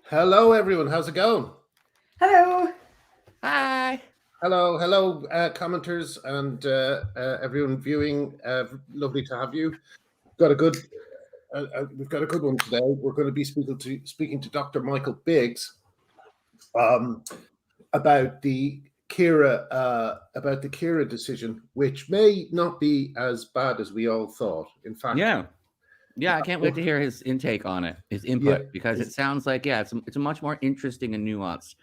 Hello, everyone. How's it going? Hello. Hi. Hello, commenters and everyone viewing. Lovely to have you. Got a good. We've got a good one today. We're going to be speaking to Dr. Michael Biggs about the Kira decision, which may not be as bad as we all thought. In fact, yeah, I can't wait to hear his intake on it, his input, because it sounds like it's a much more interesting and nuanced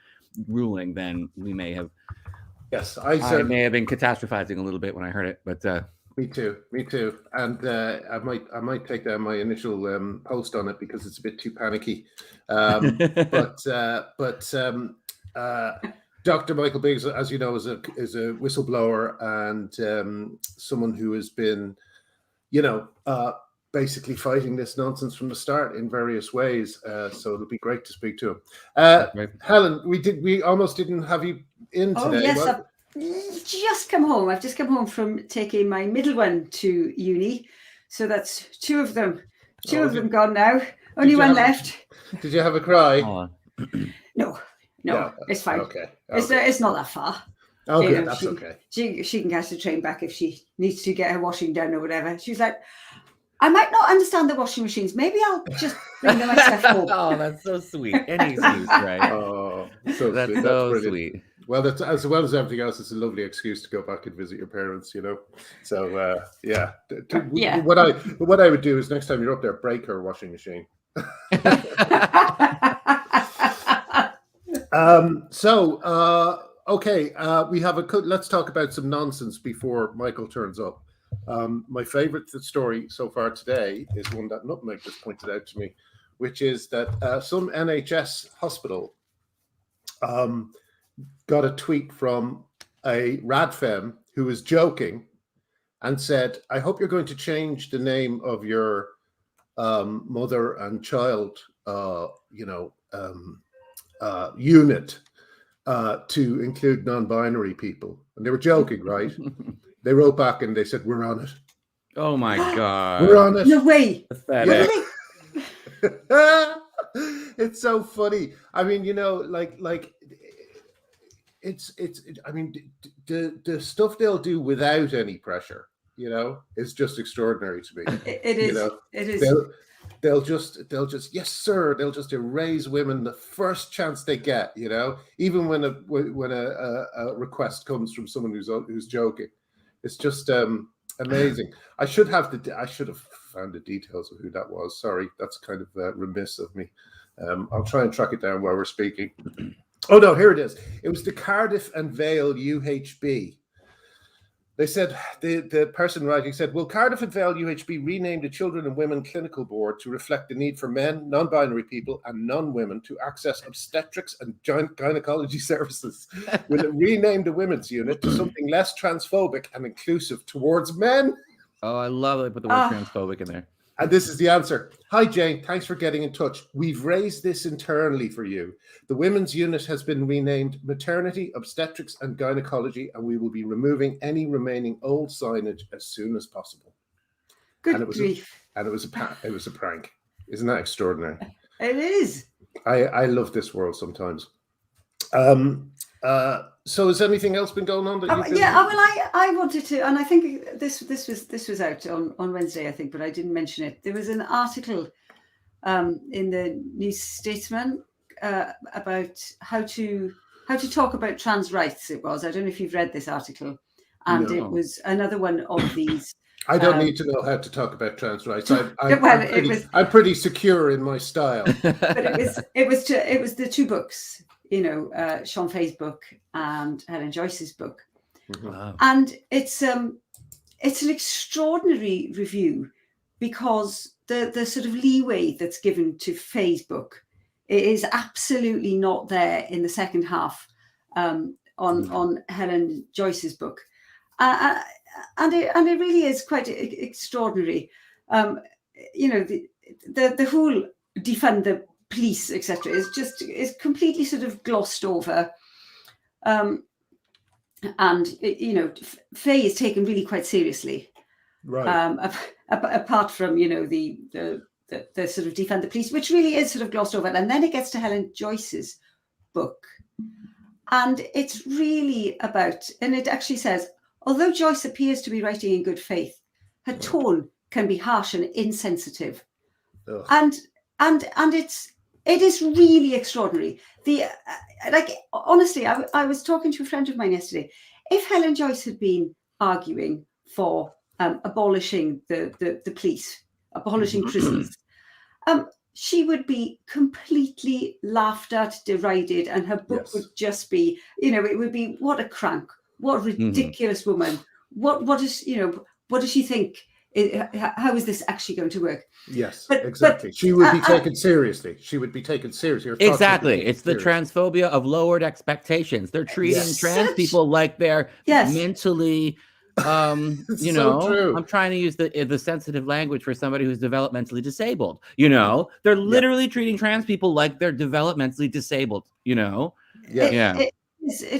ruling than we may have. Yes, I may have been catastrophizing a little bit when I heard it, but me too. And I might take down my initial post on it because it's a bit too panicky. But Dr. Michael Biggs, as you know, is a whistleblower and someone who has been, basically fighting this nonsense from the start in various ways. So it'll be great to speak to him. Helen, we almost didn't have you in today. Oh yes, I've just come home. I've just come home from taking my middle one to uni. So that's two of them. Two of them gone now. Only one left. Did you have a cry? No, it's fine. Okay. It's not that far. Okay, that's okay. She can catch the train back if she needs to get her washing done or whatever. She's like, I might not understand the washing machines. Maybe I'll just bring them myself home. Oh, that's so sweet. Any excuse, right? Oh, so that's sweet. So sweet. Well, that's, as well as everything else, it's a lovely excuse to go back and visit your parents, So, yeah. What I would do is next time you're up there, break her washing machine. Okay. We have let's talk about some nonsense before Michael turns up. My favorite story so far today is one that Nutmeg just pointed out to me, which is that some NHS hospital got a tweet from a radfem who was joking and said, I hope you're going to change the name of your mother and child unit to include non-binary people. And they were joking, right? They wrote back and they said, we're on it. Oh my God. We're on it. No way. Really? It's so funny. I mean, the stuff they'll do without any pressure, is just extraordinary to me. It is. It is. They'll just yes sir, they'll just erase women the first chance they get, even when a request comes from someone who's joking. It's just amazing. I should have found the details of who that was. Sorry, that's kind of remiss of me. I'll try and track it down while we're speaking. Oh no, here it is. It was the Cardiff and Vale UHB. They said, the person writing said, will Cardiff and Vale UHB rename the Children and Women Clinical Board to reflect the need for men, non-binary people and non-women to access obstetrics and gynecology services? Will it rename the women's unit to something less transphobic and inclusive towards men? Oh, I love that they put the word transphobic in there. And this is the answer. Hi, Jane. Thanks for getting in touch. We've raised this internally for you. The women's unit has been renamed Maternity, Obstetrics and Gynecology, and we will be removing any remaining old signage as soon as possible. Good grief. It was a prank. Isn't that extraordinary? It is. I love this world sometimes. So has anything else been going on that I wanted to, and I think this was out on Wednesday, I think, but I didn't mention it. There was an article in the New Statesman about how to talk about trans rights. It was. I don't know if you've read this article, and it was another one of these. I don't need to know how to talk about trans rights. I'm pretty secure in my style. But it was the two books. Sean Fay's book and Helen Joyce's book. Wow. And it's an extraordinary review because the sort of leeway that's given to Fay's book is absolutely not there in the second half on Helen Joyce's book. And it really is quite extraordinary. The whole defund the police, etc., is completely sort of glossed over, and Faye is taken really quite seriously, right? Apart from the the sort of defund the police, which really is sort of glossed over. And then it gets to Helen Joyce's book. And it's really about, and it actually says, although Joyce appears to be writing in good faith, her tone can be harsh and insensitive. Ugh. And it is really extraordinary. Honestly, I was talking to a friend of mine yesterday. If Helen Joyce had been arguing for abolishing the police, abolishing prisons, she would be completely laughed at, derided, and her book would just be, it would be, what a crank, what a ridiculous woman. What does she think? How is this actually going to work? Yes, exactly. She would be taken seriously. She would be taken seriously. Exactly. It's the transphobia of lowered expectations. They're treating trans people like they're mentally, I'm trying to use the sensitive language for somebody who's developmentally disabled. They're literally treating trans people like they're developmentally disabled. It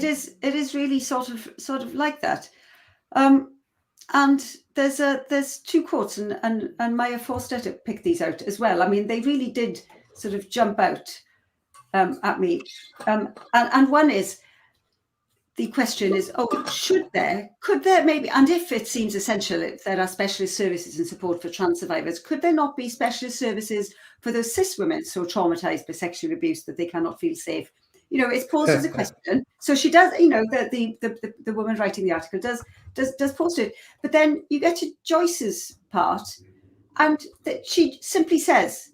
is really sort of like that. And there's two quotes, and Maya Forstetter picked these out as well. I mean, they really did sort of jump out at me. And one is, the question is, could there maybe, and if it seems essential, if there are specialist services and support for trans survivors, could there not be specialist services for those cis women so traumatized by sexual abuse that they cannot feel safe? It's posed as a question. So she does, the woman writing the article does post it. But then you get to Joyce's part, and she simply says,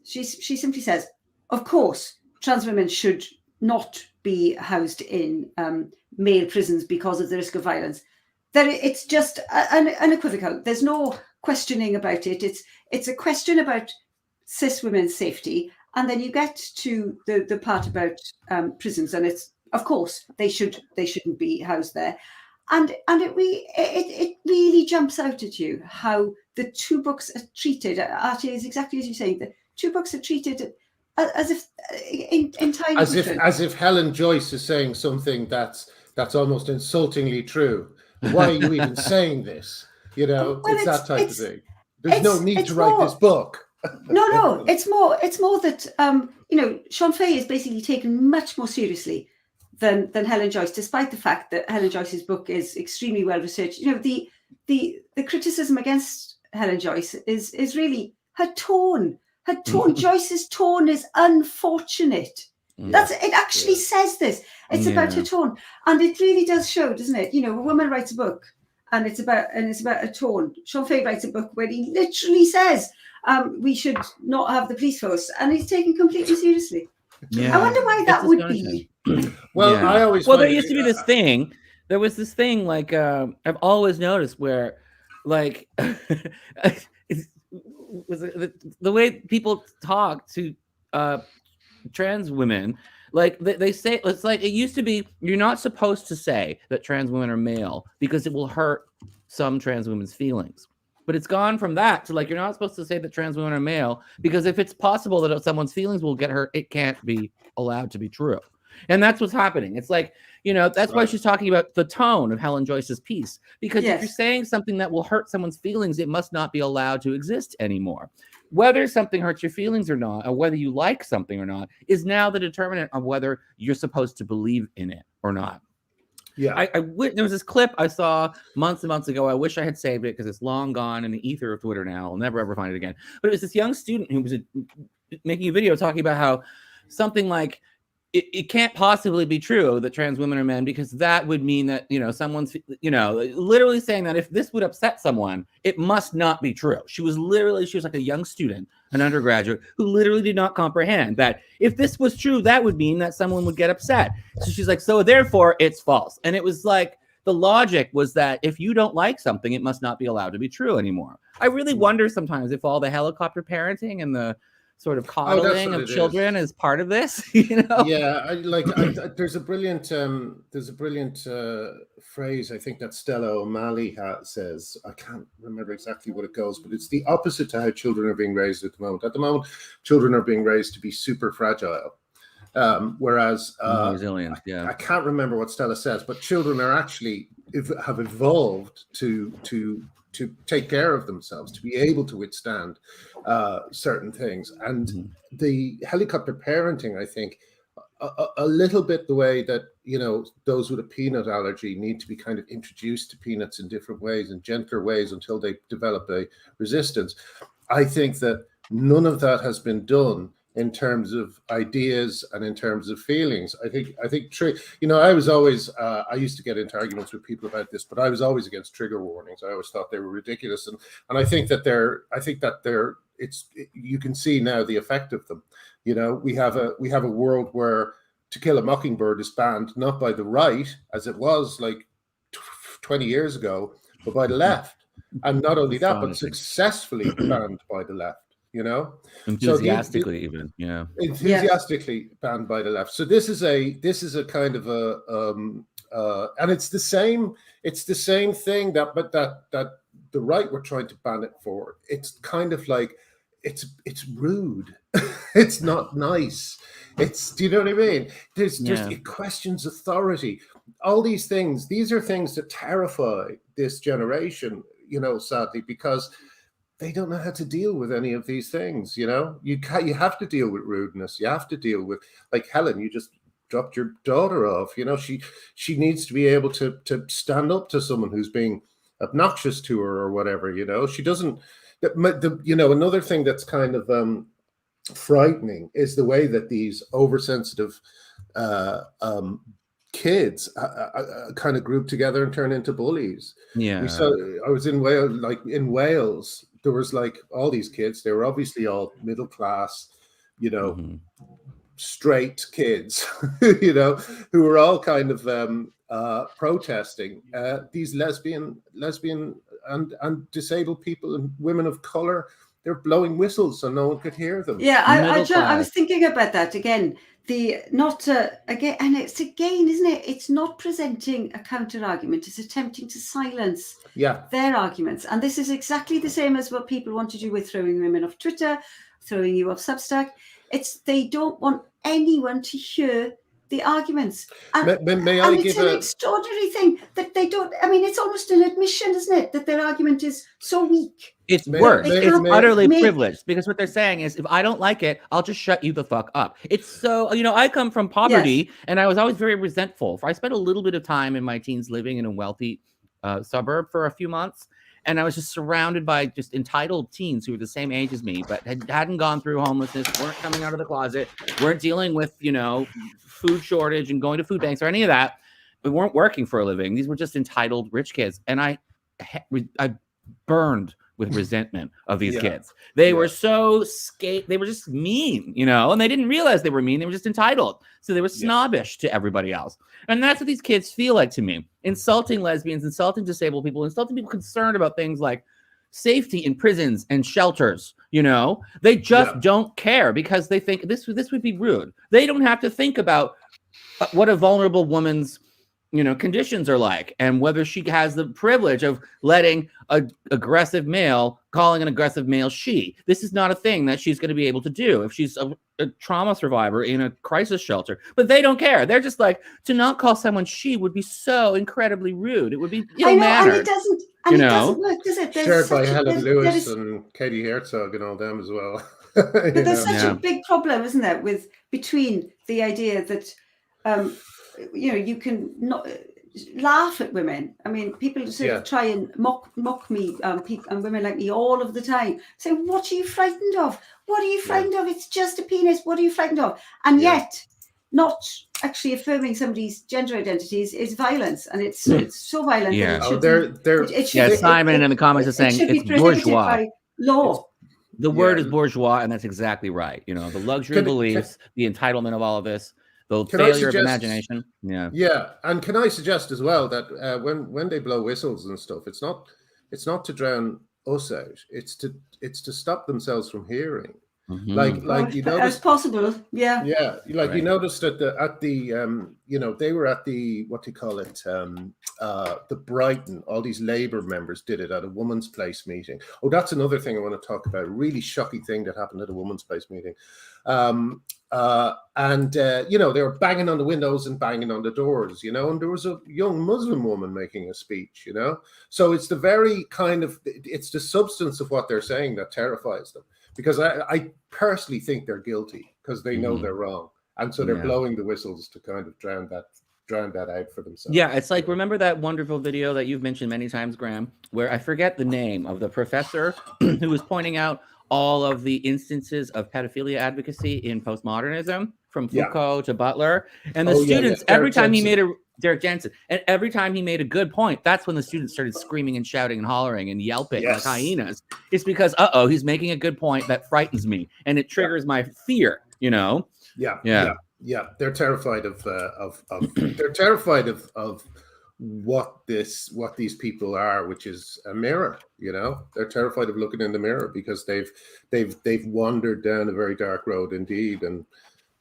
of course, trans women should not be housed in male prisons because of the risk of violence. It's just unequivocal. There's no questioning about it. It's a question about cis women's safety. And then you get to the part about prisons, and it's, of course, they shouldn't be housed there, and it really jumps out at you how the two books are treated. Artie, is exactly as you're saying. The two books are treated as if entirely as if Helen Joyce is saying something that's almost insultingly true. Why are you even saying this? It's that type of thing. There's no need to write this book. No, it's more that Sean Fay is basically taken much more seriously than Helen Joyce, despite the fact that Helen Joyce's book is extremely well researched. The criticism against Helen Joyce is really her tone. Her tone, Joyce's tone, is unfortunate. It actually says this. It's about her tone, and it really does show, doesn't it? A woman writes a book, and it's about a tone. Sean Fay writes a book where he literally says, we should not have the police force, and he's taken completely seriously. I wonder why that would be. I always there used to be this thing. There was this thing like I've always noticed where, like, was the way people talk to trans women. Like they say, it's like it used to be. You're not supposed to say that trans women are male because it will hurt some trans women's feelings. But it's gone from that to, like, you're not supposed to say that trans women are male because if it's possible that someone's feelings will get hurt, it can't be allowed to be true. And that's what's happening. It's like, that's why she's talking about the tone of Helen Joyce's piece. Because if you're saying something that will hurt someone's feelings, it must not be allowed to exist anymore. Whether something hurts your feelings or not, or whether you like something or not, is now the determinant of whether you're supposed to believe in it or not. Yeah, there was this clip I saw months and months ago. I wish I had saved it because it's long gone in the ether of Twitter now. I'll never ever find it again. But it was this young student who was making a video talking about how something like it can't possibly be true that trans women are men because that would mean that someone's literally saying that if this would upset someone, it must not be true. She was like a young student, an undergraduate, who literally did not comprehend that if this was true, that would mean that someone would get upset. So she's like, so therefore it's false. And it was like the logic was that if you don't like something, it must not be allowed to be true anymore. I really wonder sometimes if all the helicopter parenting and the sort of coddling of children is part of this. Yeah, there's a brilliant phrase I think that Stella O'Malley says. I can't remember exactly what it goes, but it's the opposite to how children are being raised at the moment. At the moment, children are being raised to be super fragile, whereas resilient. I can't remember what Stella says, but children are actually have evolved to take care of themselves, to be able to withstand certain things. And the helicopter parenting, I think, a little bit the way that, you know, those with a peanut allergy need to be kind of introduced to peanuts in different ways, in gentler ways, until they develop a resistance. I think that none of that has been done in terms of ideas and in terms of feelings. I think, you know, I was always, I used to get into arguments with people about this, but I was always against trigger warnings. I always thought they were ridiculous. And I think that you can see now the effect of them. You know, we have a world where To Kill a Mockingbird is banned, not by the right, as it was like 20 years ago, but by the left. And not only that, but successfully banned by the left, you know? Enthusiastically, even, yeah. Enthusiastically banned by the left. So this is a kind of and it's the same thing that the right were trying to ban it for. It's kind of like, it's rude. It's not nice. Do you know what I mean? It questions authority. All these things, these are things that terrify this generation, you know, sadly, because they don't know how to deal with any of these things. You know, you have to deal with rudeness. You have to deal with, like Helen, you just dropped your daughter off. You know, she needs to be able to stand up to someone who's being obnoxious to her or whatever. You know, she doesn't. You know, another thing that's kind of frightening is the way that these oversensitive kids kind of group together and turn into bullies. Yeah, I was in Wales. Like in Wales, there was like all these kids. They were obviously all middle class, you know, straight kids, you know, who were all kind of protesting. These lesbian and disabled people and women of color, they're blowing whistles so no one could hear them. Yeah, I was thinking about that again. And it's again, isn't it? It's not presenting a counter argument. It's attempting to silence their arguments. And this is exactly the same as what people want to do with throwing women off Twitter, throwing you off Substack. They don't want anyone to hear the arguments. And it's an extraordinary thing that they don't. I mean, it's almost an admission, isn't it, that their argument is so weak. It's worse. It's utterly privileged, because what they're saying is, if I don't like it, I'll just shut you the fuck up. It's so, you know, I come from poverty, and I was always very resentful. I spent a little bit of time in my teens living in a wealthy suburb for a few months, and I was just surrounded by just entitled teens who were the same age as me, but hadn't gone through homelessness, weren't coming out of the closet, weren't dealing with, you know, food shortage and going to food banks or any of that. We weren't working for a living. These were just entitled rich kids. And I burned with resentment of these kids. They were so they were just mean, you know, and they didn't realize they were mean. They were just entitled. So they were snobbish to everybody else. And that's what these kids feel like to me. Insulting lesbians, insulting disabled people, insulting people concerned about things like safety in prisons and shelters. You know, they just don't care because they think this would be rude. They don't have to think about what a vulnerable woman's, you know, conditions are like, and whether she has the privilege of letting an aggressive male calling an aggressive male she. This is not a thing that she's going to be able to do if she's a trauma survivor in a crisis shelter. But they don't care. They're just like, to not call someone she would be so incredibly rude. It would be ill-mannered. And it doesn't. And it doesn't work, does it? Shared by Helen Lewis and Katie Herzog and all them as well. But there's such a big problem, isn't there, between the idea that you know, you can not laugh at women. I mean, people sort of try and mock me, people and women like me all of the time. Say, what are you frightened of? What are you frightened of? It's just a penis. What are you frightened of? And yet, not actually affirming somebody's gender identities is violence, and it's so violent. Yeah, that Simon in the comments is saying it's bourgeois. By law. The word is bourgeois, and that's exactly right. You know, the luxury beliefs, the entitlement of all of this. The failure of imagination. Yeah. And can I suggest as well that when they blow whistles and stuff, it's not to drown us out. It's to stop themselves from hearing. Like you notice, as possible. Yeah. You noticed at the you know, they were at the, what do you call it, the Brighton, all these Labour members did it at a Women's Place meeting. Oh, that's another thing I want to talk about. A really shocking thing that happened at a Women's Place meeting. You know, they were banging on the windows and banging on the doors, you know, and there was a young Muslim woman making a speech, you know. So it's the very kind of, it's the substance of what they're saying that terrifies them, because I personally think they're guilty because they know they're wrong. And so they're blowing the whistles to kind of drown that out for themselves. Yeah, it's like, remember that wonderful video that you've mentioned many times, Graham, where I forget the name of the professor who was pointing out all of the instances of pedophilia advocacy in postmodernism, from Foucault to Butler, and the students, every time he made Derek Jensen, and every time he made a good point, that's when the students started screaming and shouting and hollering and yelping like hyenas. It's because, he's making a good point that frightens me, and it triggers my fear, you know? Yeah, they're terrified of they're terrified of what these people are, which is a mirror. You know, they're terrified of looking in the mirror because they've wandered down a very dark road indeed, and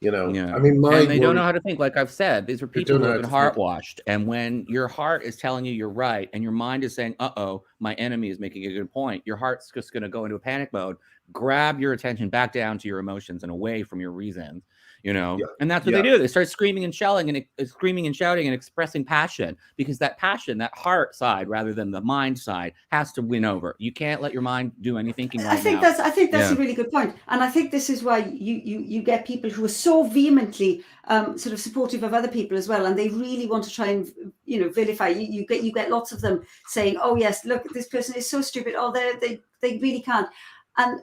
you know, I mean, and they don't know how to think. Like I've said, these are people who have been heart washed, and when your heart is telling you you're right, and your mind is saying, my enemy is making a good point, your heart's just going to go into a panic mode. Grab your attention back down to your emotions and away from your reason. You know, and that's what they do. They start screaming and shouting and expressing passion, because that passion, that heart side rather than the mind side, has to win over. You can't let your mind do any thinking right now. I think that's a really good point. And I think this is why you get people who are so vehemently sort of supportive of other people as well, and they really want to try and, you know, vilify. You get lots of them saying, oh yes, look, this person is so stupid. Oh, they really can't. And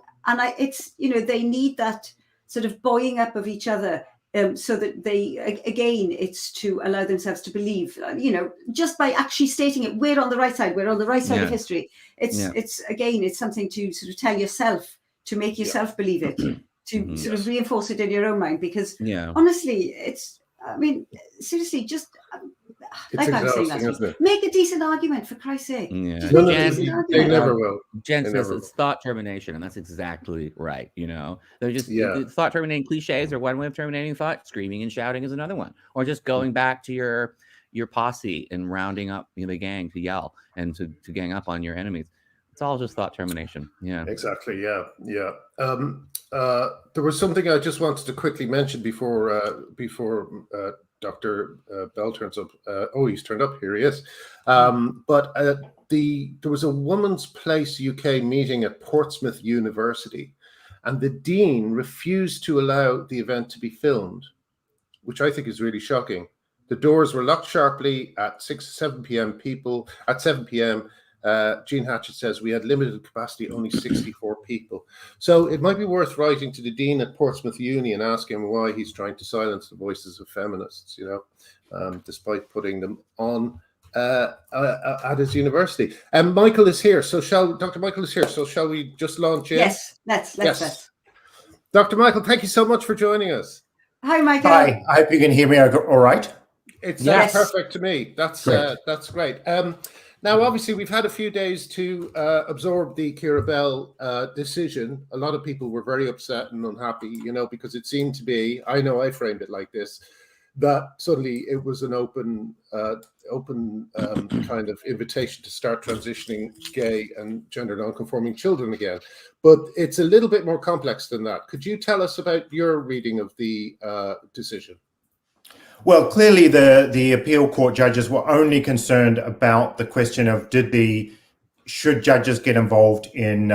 it's, you know, they need that sort of buoying up of each other, so that they, again, it's to allow themselves to believe, you know, just by actually stating it, we're on the right side of history. It's again, it's something to sort of tell yourself, to make yourself believe it, to sort of reinforce it in your own mind, because honestly, it's, I mean, seriously, just like I'm saying last week, make a decent argument, for Christ's sake. They never will. Jen says it's thought termination, and that's exactly right. You know, they're just thought terminating cliches are one way of terminating thought. Screaming and shouting is another one, or just going back to your posse and rounding up the gang to yell and to gang up on your enemies. It's all just thought termination. Yeah, exactly. Yeah. There was something I just wanted to quickly mention before Dr. Bell turns up. He's turned up. Here he is. But there was a Women's Place UK meeting at Portsmouth University, and the dean refused to allow the event to be filmed, which I think is really shocking. The doors were locked sharply at 7 p.m. At 7 p.m., Jean Hatchett says we had limited capacity, only 64 people. So it might be worth writing to the dean at Portsmouth Uni and asking him why he's trying to silence the voices of feminists, you know, despite putting them on at his university. And Michael is here. Dr. Michael is here. So shall we just launch in? Yes, let's. Dr. Michael, thank you so much for joining us. Hi, Michael. Hi, I hope you can hear me all right. It's perfect to me. That's great. Now, obviously, we've had a few days to absorb the Keira Bell decision. A lot of people were very upset and unhappy, you know, because it seemed to be, I know I framed it like this, that suddenly it was an open kind of invitation to start transitioning gay and gender non-conforming children again. But it's a little bit more complex than that. Could you tell us about your reading of the decision? Well, clearly the appeal court judges were only concerned about the question of should judges get involved in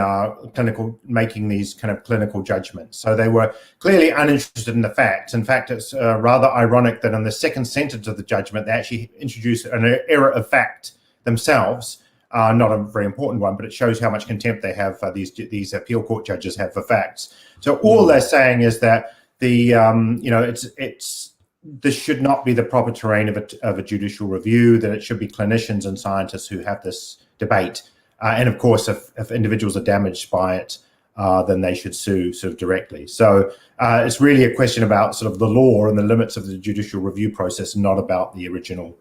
making these kind of clinical judgments. So they were clearly uninterested in the facts. In fact, it's rather ironic that in the second sentence of the judgment, they actually introduced an error of fact themselves. Not a very important one, but it shows how much contempt they have, these appeal court judges have for facts. So all they're saying is that this should not be the proper terrain of a judicial review, that it should be clinicians and scientists who have this debate. And of course, if individuals are damaged by it, then they should sue sort of directly. So it's really a question about sort of the law and the limits of the judicial review process, and not about the original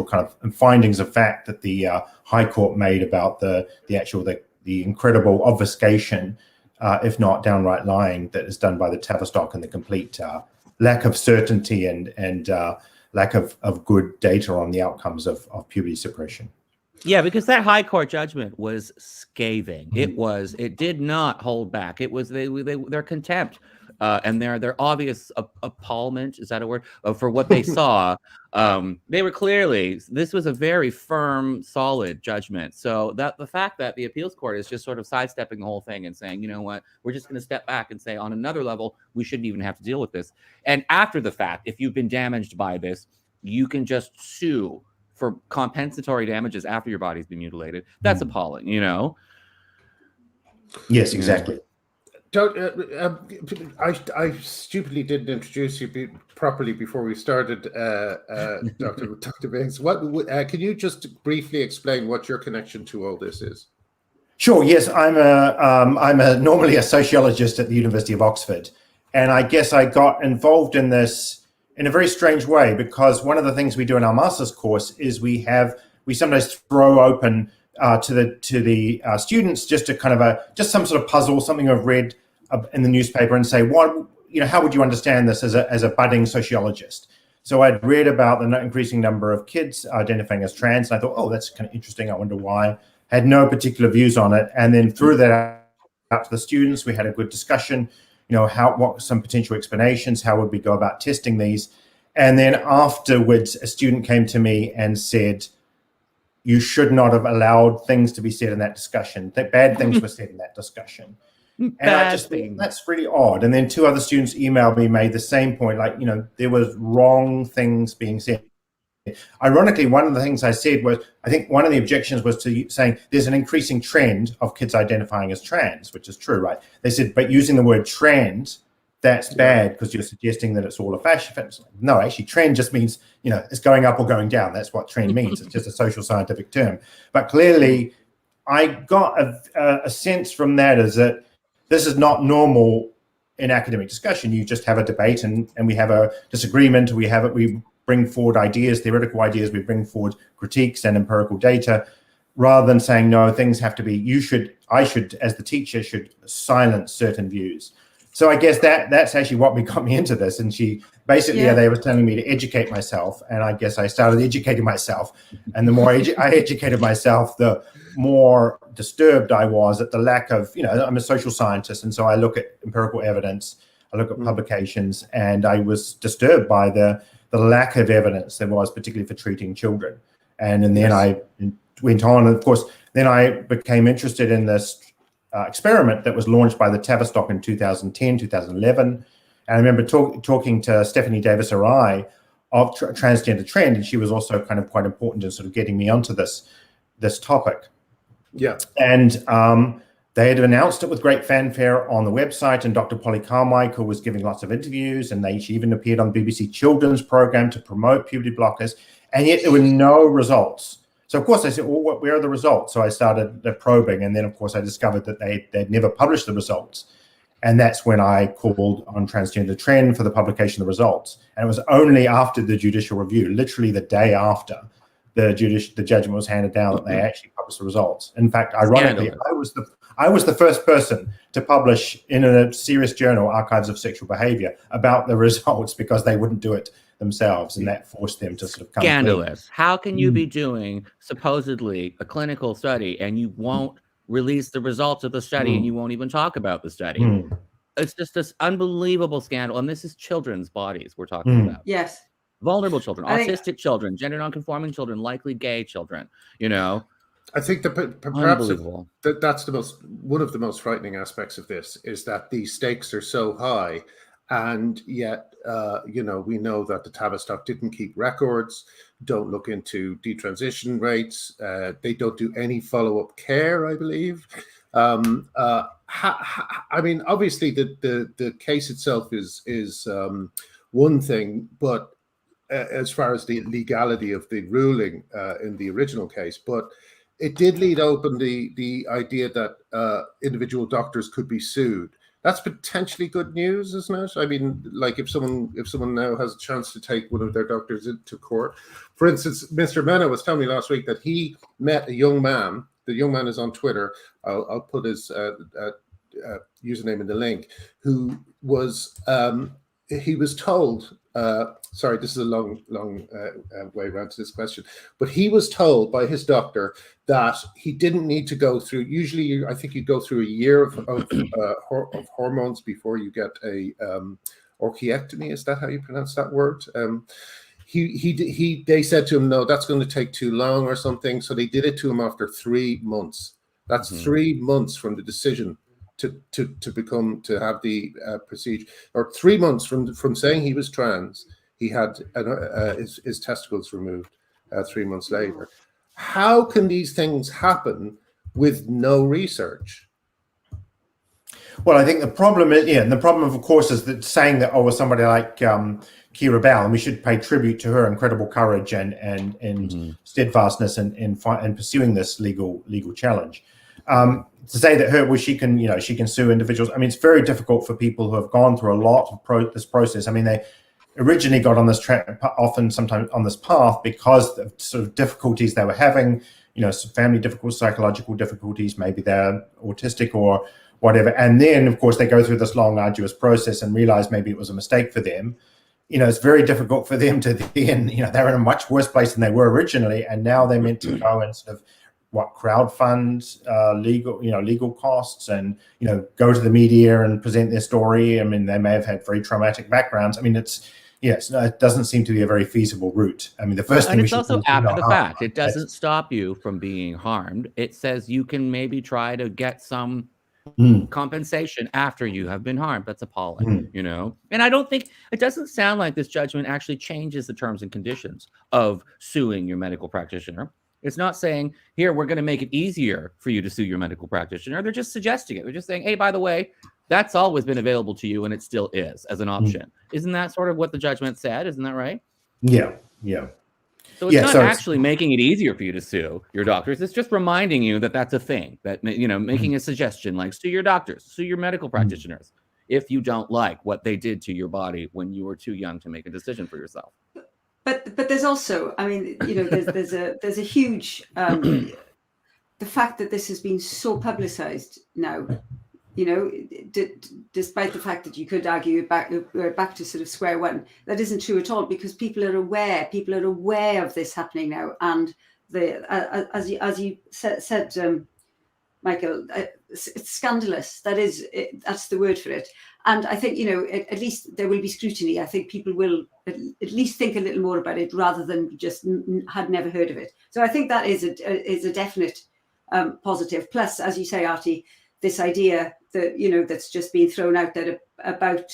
kind of findings of fact that the High Court made about the incredible obfuscation, if not downright lying, that is done by the Tavistock, and the complete lack of certainty and lack of good data on the outcomes of puberty suppression. Yeah, because that High Court judgment was scathing. It did not hold back. It was their contempt and their obvious appallment, is that a word, for what they saw. They were clearly, this was a very firm, solid judgment. So that the fact that the appeals court is just sort of sidestepping the whole thing and saying, you know what, we're just going to step back and say on another level, we shouldn't even have to deal with this. And after the fact, if you've been damaged by this, you can just sue for compensatory damages after your body's been mutilated. That's appalling, you know? Yes, exactly. I stupidly didn't introduce you properly before we started, Dr. Biggs. Can you just briefly explain what your connection to all this is? Sure. Yes, I'm normally a sociologist at the University of Oxford, and I guess I got involved in this in a very strange way, because one of the things we do in our master's course is we sometimes throw open to the students just a kind of just some sort of puzzle, something I've read in the newspaper, and say, how would you understand this as a budding sociologist? So I'd read about the increasing number of kids identifying as trans, and I thought, oh, that's kind of interesting. I wonder why. Had no particular views on it, and then threw that out to the students. We had a good discussion. What some potential explanations? How would we go about testing these? And then afterwards, a student came to me and said, you should not have allowed things to be said in that discussion, that bad things were said in that discussion. And I just think that's really odd. And then two other students emailed me, made the same point, there was wrong things being said. Ironically, one of the things I said was, I think one of the objections was to saying there's an increasing trend of kids identifying as trans, which is true, right? They said, but using the word trans, that's bad because you're suggesting that it's all a fashion. No, actually, trend just means, it's going up or going down. That's what trend means. It's just a social scientific term. But clearly, I got a sense from that is that this is not normal in academic discussion. You just have a debate and we have a disagreement. We bring forward ideas, theoretical ideas. We bring forward critiques and empirical data, rather than saying, no, things have to be, I should, as the teacher, should silence certain views. So I guess that's actually what got me into this. And she basically, they were telling me to educate myself. And I guess I started educating myself. And the more I educated myself, the more disturbed I was at the lack of, I'm a social scientist. And so I look at empirical evidence, I look at publications, and I was disturbed by the lack of evidence there was, particularly for treating children. And then I went on, and of course, then I became interested in this experiment that was launched by the Tavistock in 2010, 2011. And I remember talking to Stephanie Davis-Arai of Transgender Trend, and she was also kind of quite important in sort of getting me onto this topic. Yeah. And they had announced it with great fanfare on the website, and Dr. Polly Carmichael was giving lots of interviews, and she even appeared on BBC Children's program to promote puberty blockers, and yet there were no results. So, of course, I said, well, where are the results? So I started probing, and then, of course, I discovered that they'd never published the results. And that's when I called on Transgender Trend for the publication of the results. And it was only after the judicial review, literally the day after the judgment was handed down, that they actually published the results. In fact, ironically, I was the first person to publish in a serious journal, Archives of Sexual Behaviour, about the results, because they wouldn't do it themselves, and that forced them to sort of come scandalous. Clean. How can you be doing supposedly a clinical study and you won't release the results of the study and you won't even talk about the study? It's just this unbelievable scandal, and this is children's bodies we're talking about. Yes. Vulnerable children, autistic children, gender nonconforming children, likely gay children, I think perhaps that's one of the most frightening aspects of this, is that the stakes are so high, and yet we know that the Tavistock didn't keep records, don't look into detransition rates, they don't do any follow-up care, I believe. I mean, obviously the case itself is one thing, but as far as the legality of the ruling in the original case, but it did lead open the idea that individual doctors could be sued. That's potentially good news, isn't it? I mean, like if someone now has a chance to take one of their doctors into court. For instance, Mr. Mena was telling me last week that he met a young man. The young man is on Twitter. I'll put his username in the link. Who was he was told, sorry, this is a long way around to this question, but he was told by his doctor that he didn't need to go through, usually I think you go through a year of hormones before you get a orchiectomy. Is that how you pronounce that word? They said to him, no, that's going to take too long or something. So they did it to him after 3 months. That's 3 months from the decision to have the procedure, or 3 months from saying he was trans. He had his testicles removed 3 months later. How can these things happen with no research? Well, I think the problem is, and the problem, of course, is that saying that, somebody like Kira Bell, and we should pay tribute to her incredible courage and steadfastness in pursuing this legal challenge. To say that she can sue individuals. I mean, it's very difficult for people who have gone through a lot of this process. I mean, they originally got on this track, often sometimes on this path, because of sort of difficulties they were having, some family difficulties, psychological difficulties, maybe they're autistic or whatever. And then, of course, they go through this long, arduous process and realize maybe it was a mistake for them. It's very difficult for them to then, they're in a much worse place than they were originally. And now they're meant to go and sort of crowdfund legal costs and, go to the media and present their story. I mean, they may have had very traumatic backgrounds. I mean, it doesn't seem to be a very feasible route. I mean, the first thing and it's also after the fact. It doesn't stop you from being harmed. It says you can maybe try to get some compensation after you have been harmed. That's appalling, And I don't think, it doesn't sound like this judgment actually changes the terms and conditions of suing your medical practitioner. It's not saying, here, we're going to make it easier for you to sue your medical practitioner. They're just suggesting it. They're just saying, hey, by the way, that's always been available to you, and it still is as an option. Isn't that sort of what the judgment said? Isn't that right? Yeah. So it's not actually making it easier for you to sue your doctors. It's just reminding you that that's a thing, that, making a suggestion like sue your doctors, sue your medical practitioners, if you don't like what they did to your body when you were too young to make a decision for yourself. But there's also, I mean, there's a huge the fact that this has been so publicized now, despite the fact that you could argue we're back to sort of square one, that isn't true at all, because people are aware of this happening now, and as you said, Michael, it's scandalous. That's the word for it. And I think, at least there will be scrutiny. I think people will at least think a little more about it rather than just had never heard of it. So I think that is a definite positive. Plus, as you say, Artie, this idea that, that's just been thrown out there about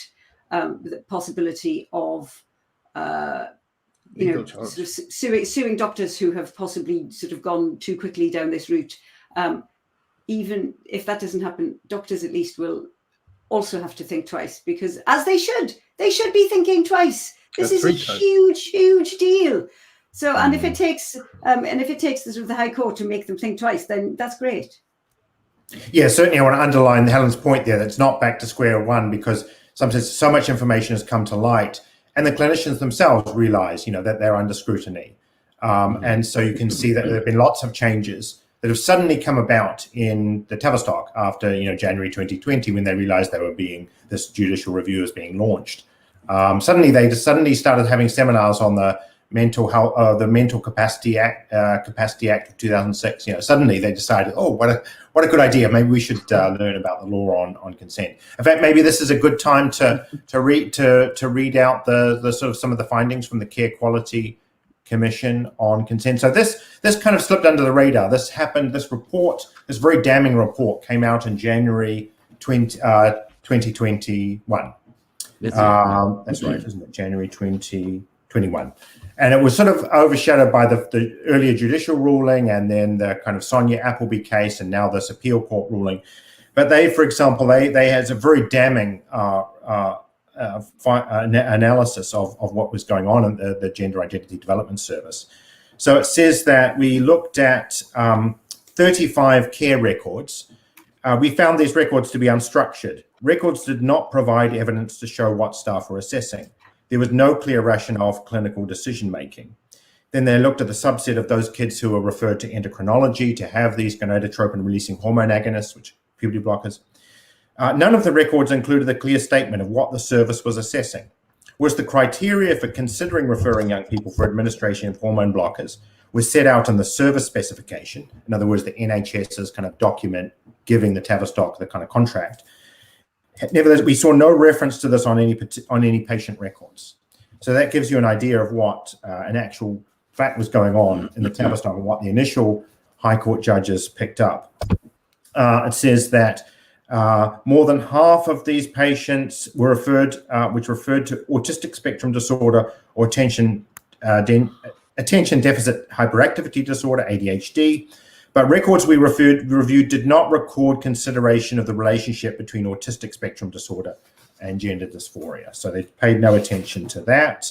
the possibility of, sort of suing doctors who have possibly sort of gone too quickly down this route. Even if that doesn't happen, doctors at least will also have to think twice, because as they should be thinking twice. This is a huge deal. So, and if it takes the sort of the High Court to make them think twice, then that's great. Yeah, certainly I want to underline Helen's point there. That's not back to square one, because sometimes so much information has come to light, and the clinicians themselves realize, that they're under scrutiny. And so you can see that there have been lots of changes that have suddenly come about in the Tavistock after, January 2020, when they realized this judicial review is being launched. They started having seminars on the mental health, the Mental Capacity Act of 2006. Suddenly they decided, what a good idea. Maybe we should learn about the law on consent. In fact, maybe this is a good time to read out the sort of some of the findings from the Care Quality Commission on consent. So this kind of slipped under the radar. This happened. This very damning report came out in January 2021. That's right, isn't it? January 2021. And it was sort of overshadowed by the earlier judicial ruling, and then the kind of Sonia Appleby case, and now this appeal court ruling. But they, for example, they had a very damning analysis of what was going on in the Gender Identity Development Service. So it says that we looked at 35 care records. We found these records to be unstructured. Records did not provide evidence to show what staff were assessing. There was no clear rationale for clinical decision-making. Then they looked at the subset of those kids who were referred to endocrinology to have these gonadotropin-releasing hormone agonists, which puberty blockers. None of the records included a clear statement of what the service was assessing. was the criteria for considering referring young people for administration of hormone blockers was set out in the service specification. In other words, the NHS's kind of document giving the Tavistock the kind of contract. Nevertheless, we saw no reference to this on any patient records. So that gives you an idea of what an actual fact was going on in the Tavistock and what the initial High Court judges picked up. It says that more than half of these patients were referred to autistic spectrum disorder or attention deficit hyperactivity disorder, ADHD. But records we reviewed did not record consideration of the relationship between autistic spectrum disorder and gender dysphoria. So they paid no attention to that.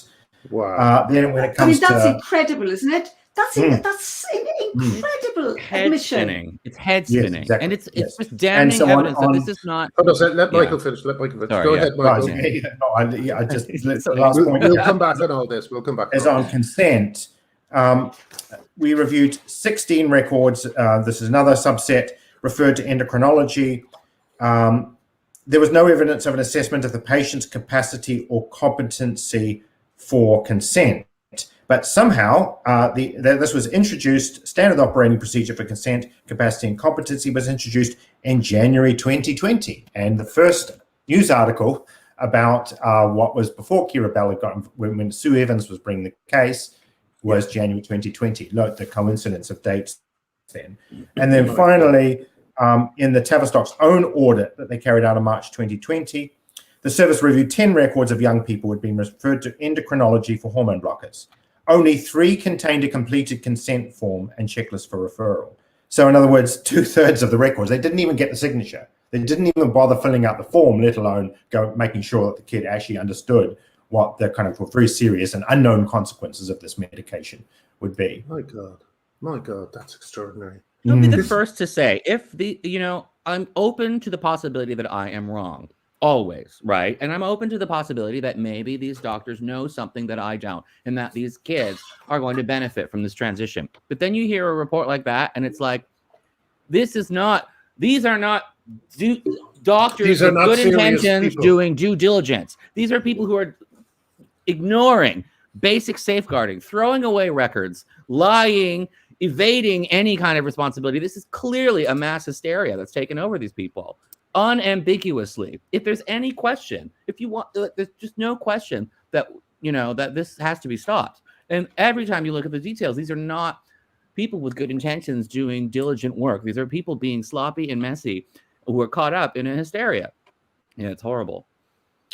Wow. Then when it comes that's to incredible, isn't it? That's incredible Head admission. spinning. It's head spinning, exactly. and it's just damning evidence that this is not. Hold on, let Michael finish. Let Michael finish. Sorry, Go yeah. ahead, Michael. I just Sorry. last We'll point come back on all this. We'll come back. is on consent. We reviewed 16 records. This is another subset referred to endocrinology. There was no evidence of an assessment of the patient's capacity or competency for consent. But somehow this was introduced, standard operating procedure for consent, capacity and competency was introduced in January 2020. And the first news article about what was before Keira Bell got, when Sue Evans was bringing the case, was January 2020. Note the coincidence of dates then. And then finally, in the Tavistock's own audit that they carried out in March 2020, the service reviewed 10 records of young people who had been referred to endocrinology for hormone blockers. Only 3 contained a completed consent form and checklist for referral. So in other words, 2/3 of the records, they didn't even get the signature. They didn't even bother filling out the form, let alone making sure that the kid actually understood what the kind of very serious and unknown consequences of this medication would be. My God, that's extraordinary. I'll be the first to say, I'm open to the possibility that I am wrong. Always, right? And I'm open to the possibility that maybe these doctors know something that I don't, and that these kids are going to benefit from this transition. But then you hear a report like that, and it's like, these are not doctors with good intentions people doing due diligence. These are people who are ignoring basic safeguarding, throwing away records, lying, evading any kind of responsibility. This is clearly a mass hysteria that's taken over these people. Unambiguously, if there's any question, there's just no question that that this has to be stopped. And every time you look at the details, these are not people with good intentions doing diligent work. These are people being sloppy and messy who are caught up in a hysteria. Yeah, it's horrible.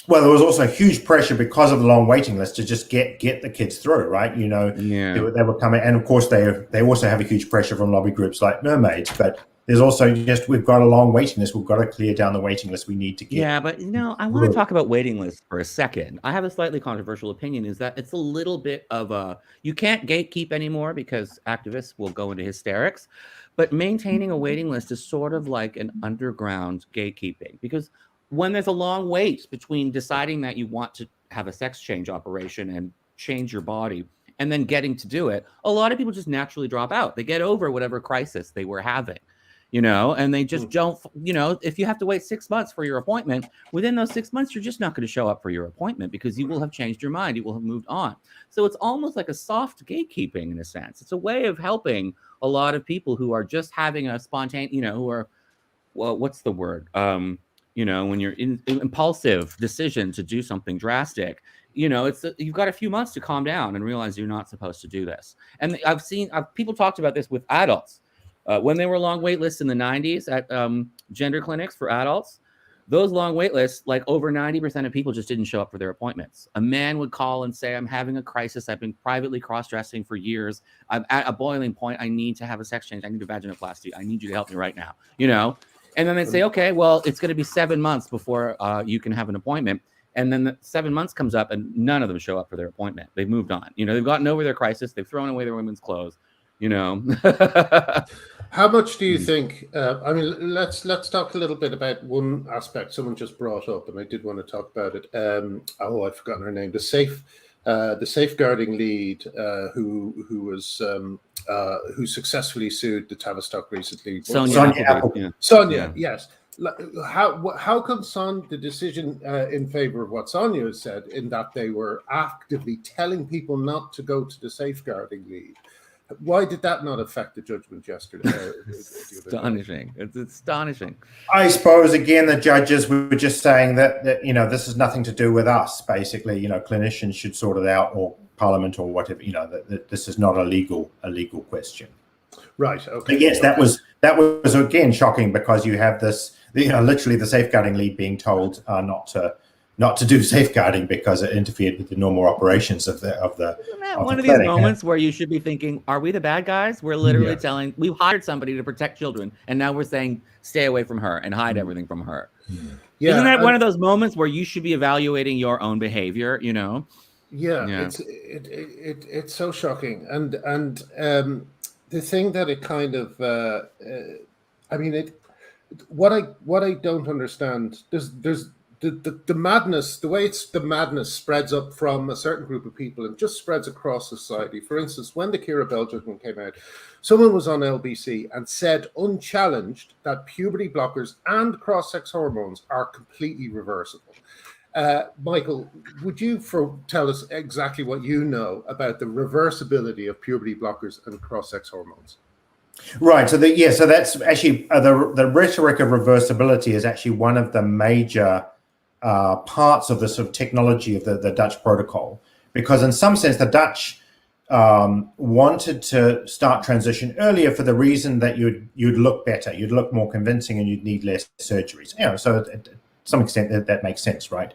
Well, there was also huge pressure because of the long waiting list to just get the kids through, right? They were coming, and of course they also have a huge pressure from lobby groups like Mermaids, but there's also we've got a long waiting list. We've got to clear down the waiting list we need to get. Yeah, but I want to talk about waiting lists for a second. I have a slightly controversial opinion, is that it's a little bit of you can't gatekeep anymore because activists will go into hysterics, but maintaining a waiting list is sort of like an underground gatekeeping, because when there's a long wait between deciding that you want to have a sex change operation and change your body and then getting to do it, a lot of people just naturally drop out. They get over whatever crisis they were having. And they just don't, if you have to wait 6 months for your appointment, within those 6 months, you're just not going to show up for your appointment because you will have changed your mind. You will have moved on. So it's almost like a soft gatekeeping in a sense. It's a way of helping a lot of people who are just having a spontaneous, who are, well, what's the word? When you're in impulsive decision to do something drastic, you've got a few months to calm down and realize you're not supposed to do this. And I've seen people talked about this with adults. When there were long wait lists in the 90s at gender clinics for adults, those long wait lists, like over 90% of people just didn't show up for their appointments. A man would call and say, I'm having a crisis. I've been privately cross-dressing for years. I'm at a boiling point. I need to have a sex change. I need a vaginoplasty. I need you to help me right now, And then they'd say, okay, well, it's going to be 7 months before you can have an appointment. And then the 7 months comes up and none of them show up for their appointment. They've moved on. They've gotten over their crisis. They've thrown away their women's clothes. How much do you think? Let's talk a little bit about one aspect someone just brought up, and I did want to talk about it. I've forgotten her name. The safeguarding lead who successfully sued the Tavistock recently. Sonia, Sonia, yes. how come the decision in favor of what Sonia has said, in that they were actively telling people not to go to the safeguarding leave? Why did that not affect the judgment yesterday? Astonishing. It's astonishing. I suppose, again, the judges were just saying that this is nothing to do with us, basically. Clinicians should sort it out, or Parliament, or whatever. That this is not a legal question. Right. Okay. But yes, that was again shocking, because you have this, literally the safeguarding lead being told not to do safeguarding because it interfered with the normal operations of the. Isn't that one of these moments where you should be thinking, are we the bad guys? We're literally telling, we hired somebody to protect children, and now we're saying, stay away from her and hide everything from her. Yeah, isn't that one of those moments where you should be evaluating your own behavior? Yeah. It's so shocking, and the thing that it kind of, what I don't understand, there's the madness, the way the madness spreads up from a certain group of people and just spreads across society. For instance, when the Keira Bell judgment came out, someone was on LBC and said, unchallenged, that puberty blockers and cross-sex hormones are completely reversible. Michael, would you tell us exactly what you know about the reversibility of puberty blockers and cross-sex hormones? Right. So that's actually the rhetoric of reversibility is actually one of the major parts of the sort of technology of the Dutch protocol, because in some sense the Dutch wanted to start transition earlier for the reason that you'd look better, you'd look more convincing, and you'd need less surgeries. So to some extent that makes sense, right?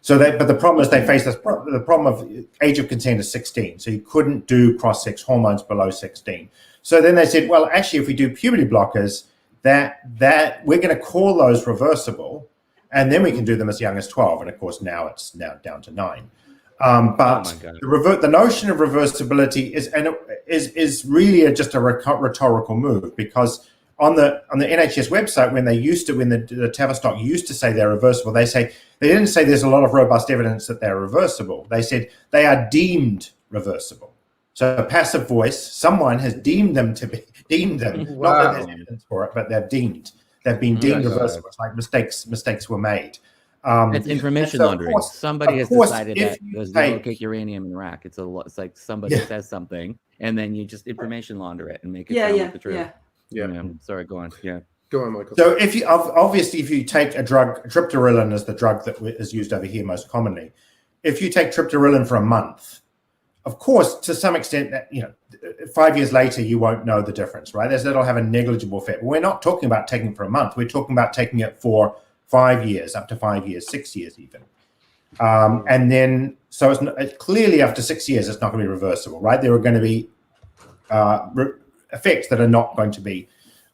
But the problem is they face the problem of age of consent is 16, so you couldn't do cross-sex hormones below 16. So then they said, well, actually, if we do puberty blockers, that we're going to call those reversible, and then we can do them as young as 12. And of course, now it's down to 9. But the notion of reversibility is really just a rhetorical move, because on the NHS website, when the Tavistock used to say they're reversible, they didn't say there's a lot of robust evidence that they're reversible. They said they are deemed reversible. So a passive voice, someone has deemed them. Wow. Not that there's evidence for it, but they've been deemed reversible. It's like mistakes were made. It's information laundering. Somebody has decided that there's no cake uranium in Iraq. It's like somebody says something, and then you just information launder it and make it sound like the truth. Yeah. Sorry, go on. Yeah. Go on, Michael. So if you take a drug, triptorelin is the drug that is used over here most commonly. If you take triptorelin for a month, of course, to some extent, 5 years later, you won't know the difference, right? That'll have a negligible effect. But we're not talking about taking it for a month. We're talking about taking it for 5 years, up to 5 years, 6 years even. And then, so it's clearly after 6 years, it's not going to be reversible, right? There are going to be effects that are not going to be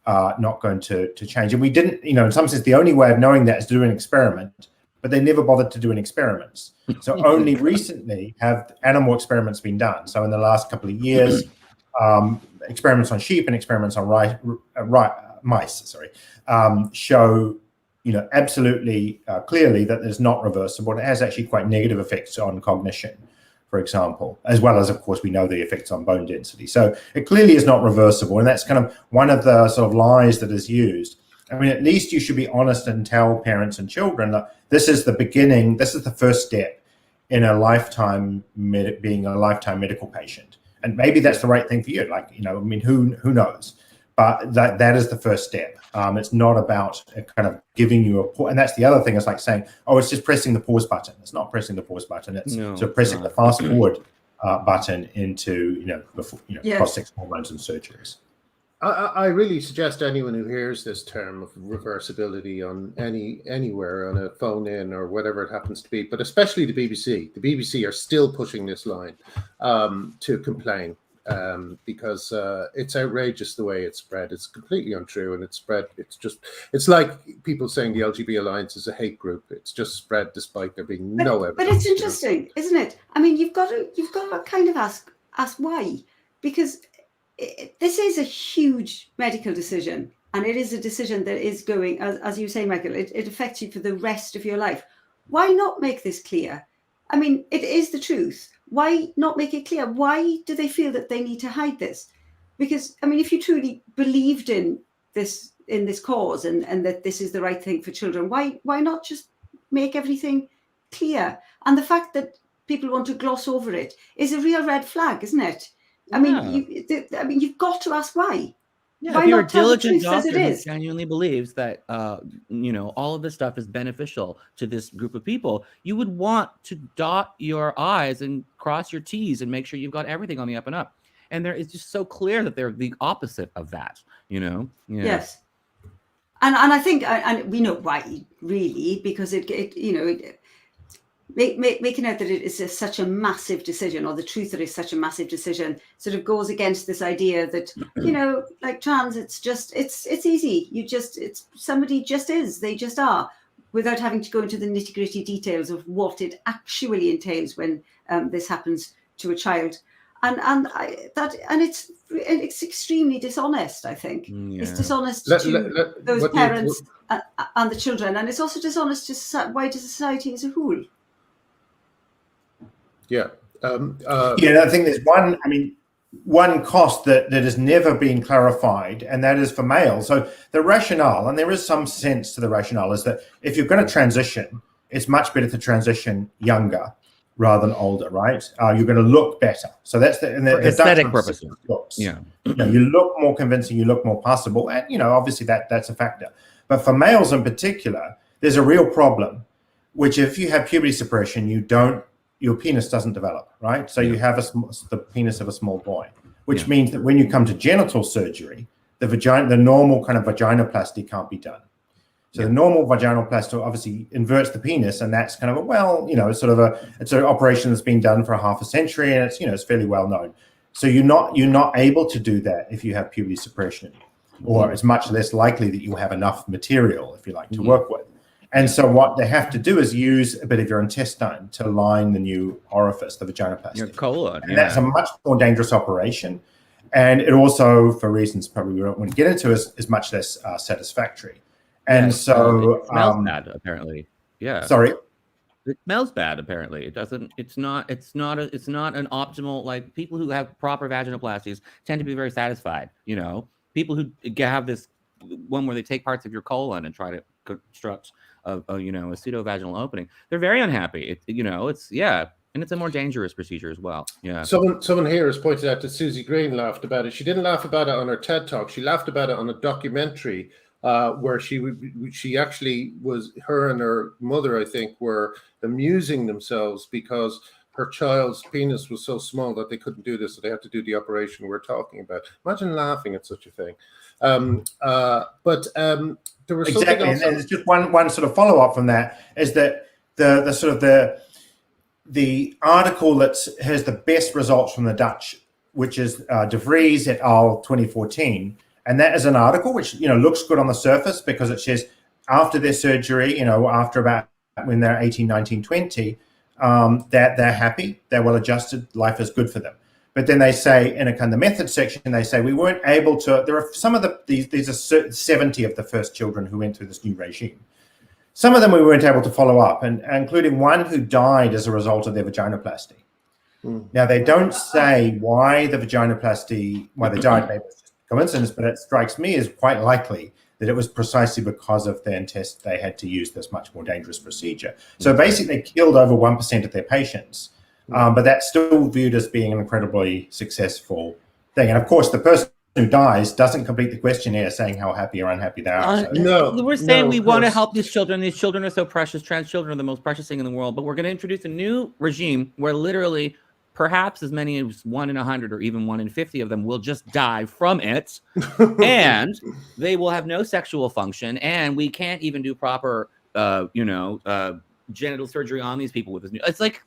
to change. And we didn't, in some sense, the only way of knowing that is to do an experiment, but they never bothered to do any experiments. So only recently have animal experiments been done. So in the last couple of years, experiments on sheep and experiments on mice, show, absolutely clearly that it's not reversible. And it has actually quite negative effects on cognition, for example, as well as, of course, we know the effects on bone density. So it clearly is not reversible. And that's kind of one of the sort of lies that is used. I mean, at least you should be honest and tell parents and children that this is the beginning, this is the first step in a lifetime, being a lifetime medical patient. And maybe that's the right thing for you. Who knows? But that is the first step. It's not about kind of giving you and that's the other thing. It's like saying, oh, it's just pressing the pause button. It's not pressing the pause button. It's sort of pressing the fast forward button into, cross-sex hormones and surgeries. I really suggest anyone who hears this term of reversibility on anywhere on a phone in or whatever it happens to be, but especially the BBC. The BBC are still pushing this line to complain because it's outrageous the way it's spread. It's completely untrue, and it's spread. It's like people saying the LGBT Alliance is a hate group. It's just spread despite there being no evidence. But it's interesting, isn't it? I mean, you've got to kind of ask why, because this is a huge medical decision, and it is a decision that is going, as you say, Michael, it affects you for the rest of your life. Why not make this clear? I mean, it is the truth. Why not make it clear? Why do they feel that they need to hide this? Because, I mean, if you truly believed in this in this cause, and that this is the right thing for children. Why not just make everything clear? And the fact that people want to gloss over it is a real red flag, isn't it? I mean, you've got to ask why. Yeah, Why if you're not a tell the diligent truth as it doctor who is? genuinely believes that all of this stuff is beneficial to this group of people, you would want to dot your I's and cross your T's and make sure you've got everything on the up and up. And it's just so clear that they're the opposite of that, Yeah. Yes. And I think, and we know why, really, because making out that it is such a massive decision, or the truth that it's such a massive decision, sort of goes against this idea that, like trans, it's easy. Somebody just is, they just are, without having to go into the nitty gritty details of what it actually entails when this happens to a child. And it's extremely dishonest, I think. Yeah. It's dishonest to those parents and the children, and it's also dishonest to wider society as a whole. Yeah. I think there's one cost that has never been clarified, and that is for males. So the rationale, and there is some sense to the rationale, is that if you're going to transition, it's much better to transition younger rather than older, right? You're going to look better. So that's the aesthetic purposes. Looks. Yeah. You look more convincing, you look more passable, and obviously that's a factor. But for males in particular, there's a real problem, which if you have puberty suppression, your penis doesn't develop, right? So you have the penis of a small boy, which means that when you come to genital surgery, the normal kind of vaginoplasty can't be done. So the normal vaginoplasty obviously inverts the penis, and that's kind of it's an operation that's been done for half a century, and it's fairly well known. So you're not able to do that if you have puberty suppression, or it's much less likely that you have enough material, if you like, to work with. And so what they have to do is use a bit of your intestine to line the new orifice, the vaginoplasty. Your colon. And that's a much more dangerous operation. And it also, for reasons probably we don't want to get into, is much less satisfactory. And so it smells bad, apparently. Yeah. Sorry. It smells bad, apparently. It doesn't. It's not an optimal. Like, people who have proper vaginoplasties tend to be very satisfied. People who have this one where they take parts of your colon and try to construct a pseudo-vaginal opening, they're very unhappy. And it's a more dangerous procedure as well. Yeah. Someone here has pointed out that Susie Green laughed about it. She didn't laugh about it on her TED Talk. She laughed about it on a documentary where she actually was, her and her mother, I think, were amusing themselves because her child's penis was so small that they couldn't do this, so they had to do the operation we're talking about. Imagine laughing at such a thing. But there was exactly, something else. And there's just one sort of follow up from that is that the article that has the best results from the Dutch, which is De Vries et al. 2014, and that is an article which looks good on the surface because it says after their surgery, after about when they're 18, 19, 20, that they're happy, they're well adjusted, life is good for them. But then they say in a kind of method section, they say we weren't able to. There are some of these are 70 of the first children who went through this new regime. Some of them we weren't able to follow up, and including one who died as a result of their vaginoplasty. Now they don't say why they died. Maybe it's just coincidence, but it strikes me as quite likely that it was precisely because of their test they had to use this much more dangerous procedure. So basically, they killed over 1% of their patients. But that's still viewed as being an incredibly successful thing. And of course, the person who dies doesn't complete the questionnaire saying how happy or unhappy they are. We're saying we want to help these children. These children are so precious. Trans children are the most precious thing in the world. But we're going to introduce a new regime where literally perhaps as many as 1 in 100 or even 1 in 50 of them will just die from it. And they will have no sexual function. And we can't even do proper, genital surgery on these people with this new. It's like,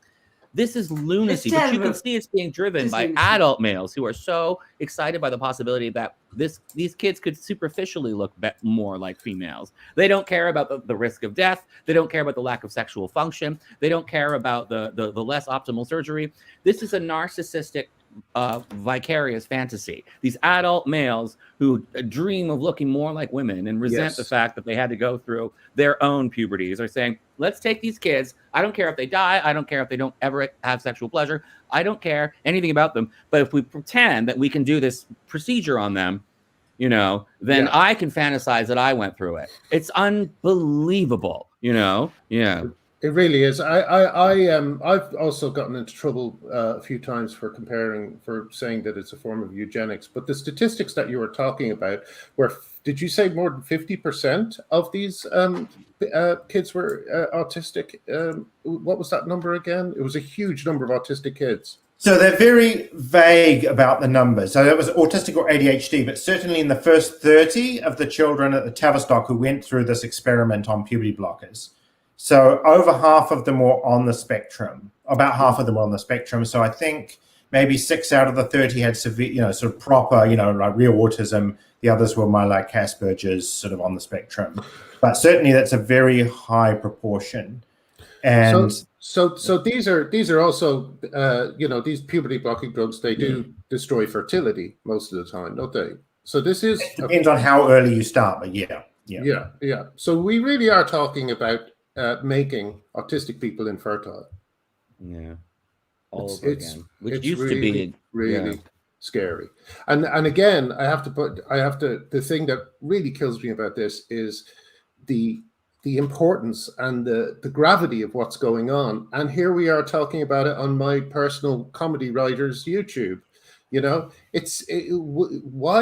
this is lunacy, but you can see it's being driven by adult males who are so excited by the possibility that these kids could superficially look more like females. They don't care about the risk of death. They don't care about the lack of sexual function. They don't care about the less optimal surgery. This is a narcissistic, vicarious fantasy. These adult males who dream of looking more like women and resent the fact that they had to go through their own puberties are saying, let's take these kids. I don't care if they die. I don't care if they don't ever have sexual pleasure. I don't care anything about them. But if we pretend that we can do this procedure on them, then I can fantasize that I went through it. It's unbelievable, Yeah. It really is. I've also gotten into trouble a few times for saying that it's a form of eugenics. But the statistics that you were talking about, did you say more than 50% of these kids were autistic? What was that number again? It was a huge number of autistic kids. So they're very vague about the numbers. So it was autistic or ADHD, but certainly in the first 30 of the children at the Tavistock who went through this experiment on puberty blockers. So over half of them were on the spectrum, about half of them were on the spectrum. So I think maybe 6 out of the 30 had severe, sort of proper, like real autism. The others were more like Asperger's, sort of on the spectrum. But certainly that's a very high proportion. And so these are also, these puberty blocking drugs, they do destroy fertility most of the time, don't they? So this is... It depends on how early you start, but yeah. So we really are talking about making autistic people infertile. Yeah, all over again, which used to be really scary. And again, the thing that really kills me about this is the importance and the gravity of what's going on. And here we are talking about it on my personal comedy writer's YouTube. Why